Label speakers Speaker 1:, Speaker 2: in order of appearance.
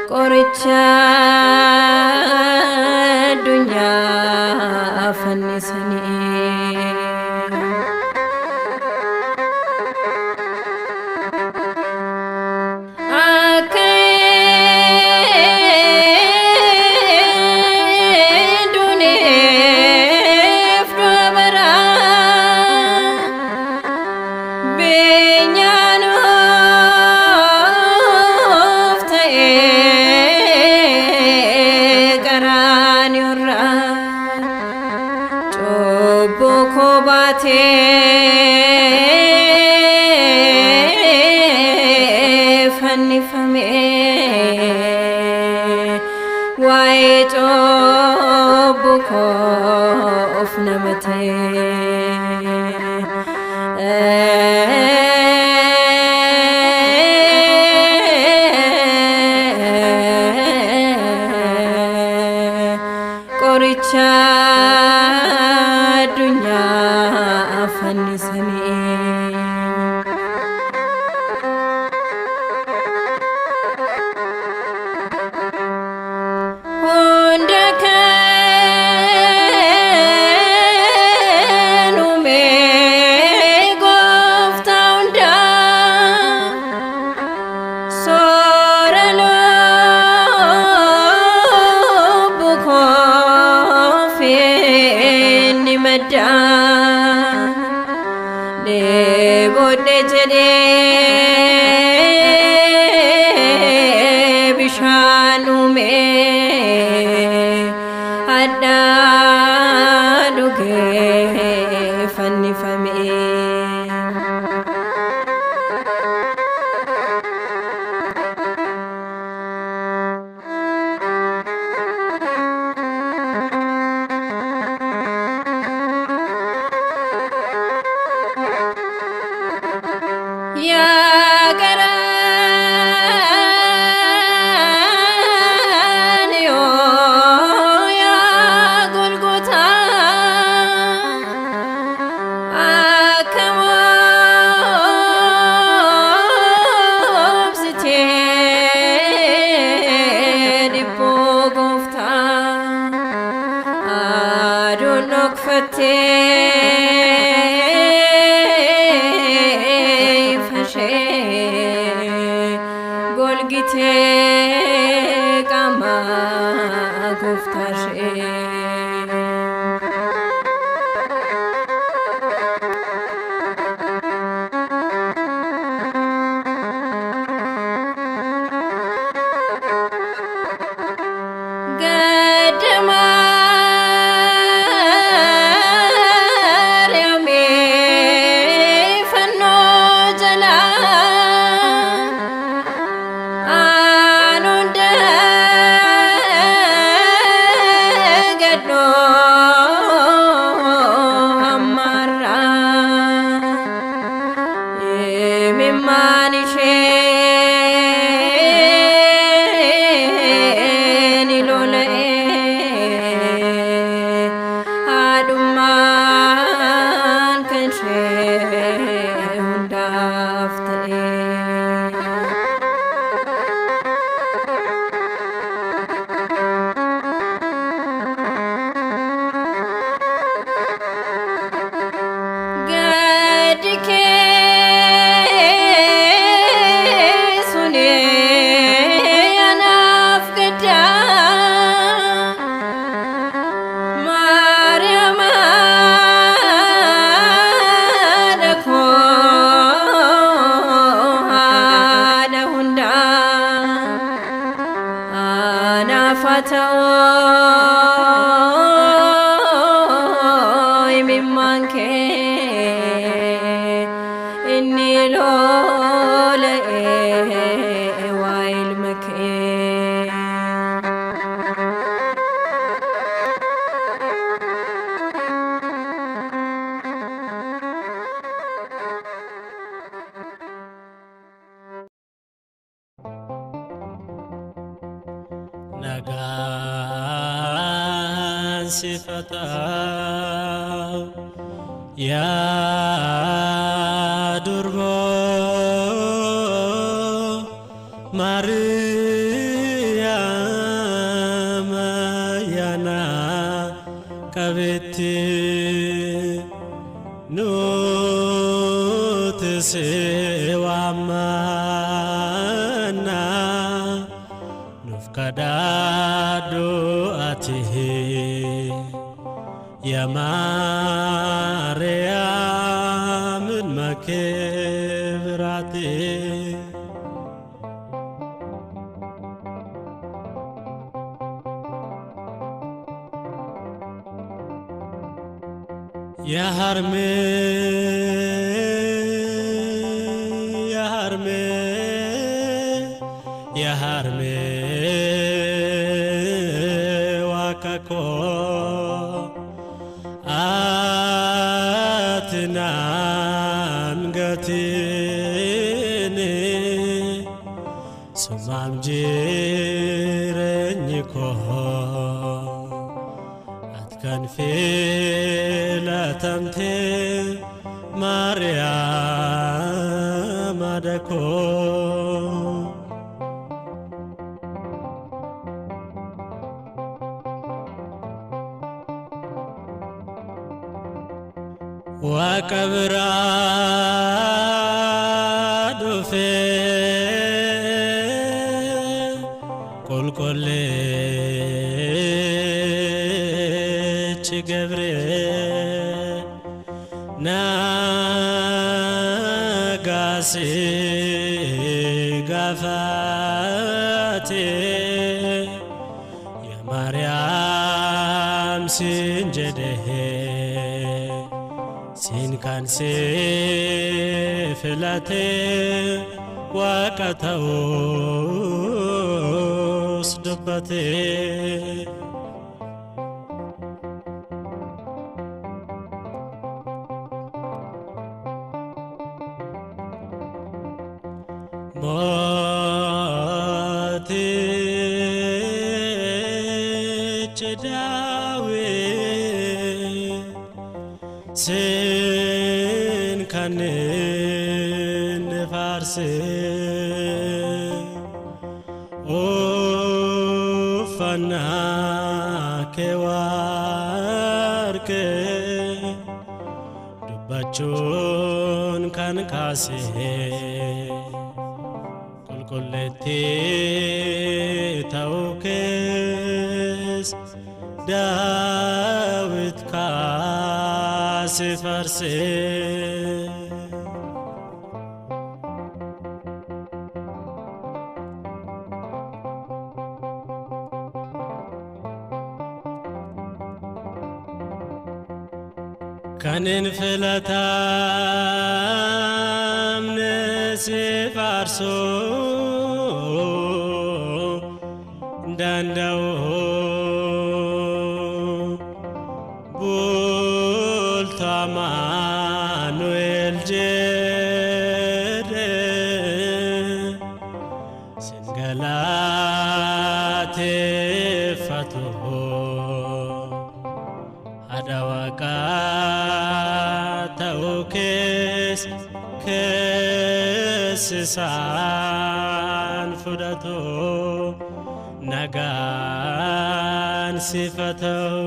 Speaker 1: Qoricha addunyaa fannisanii akka duneef dubara beenyaanuuf ta'ee garaan irraa cubbuu koo baatee fannifamee waa'ee cubbuu koof nama qoricha addunyaa fannisanii hunda kan uume Gooftaa hundaa soora lubbuu koof inni maddaa dheebodhe jedhee bishaan uume addaa dhugee fannifamee yaa Qaraaniyoo yaa Golgotaa akka moobsitee dhibboo Gooftaa aduun dhokfattee golgitee qaama Gooftaa ishee gadda Maariyaamii fannoo jalaa imimmaan isheen lola'ee haadhummaan kan ishee hundaaf ta'ee gaddi kee sunee anaaf gaddaa Maariyaam haadha koo haadha hundaa anaaf haa ta'uu imimmaan kee inni lola'ee waa ilma kee
Speaker 2: nagaa ሲፈታው ያ ዱርቦ ማርያም ያና ቀቤት ኑትስዋማና ኑፍቀዳዶ አቲህ የማርያምን መክብራት የሐርሜ ዋካኮ አትናንገትን ሱማም ጅረኝኮ አትከንፌ ለተምቴ ማርያም አደኮ ወቀብራ ዱፌ ቁልቁልች ገብሬ ናጋሲ ጋፋቴ የማርያም ሲንጀደሄ ሲንካንሴ ፍላቴ ዋቀተውስ ድበቴ ሞት ጭዳዌ ስንካንን ፋርስ ኦፋና ከዋርክ ድባቾን ካንካሴ ቁልቁለቴ ታውክስ ዳዊት ካሲፈርስ ከንን ፍለታም ነሲፋርሶ እንዳንዳው ቡልቶ አማኑኤል ጀደ ስንገላቴ ፈቶ አዳዋቃ ተውክስ ክስሳን ፍደቶ ነጋን ሲፈተው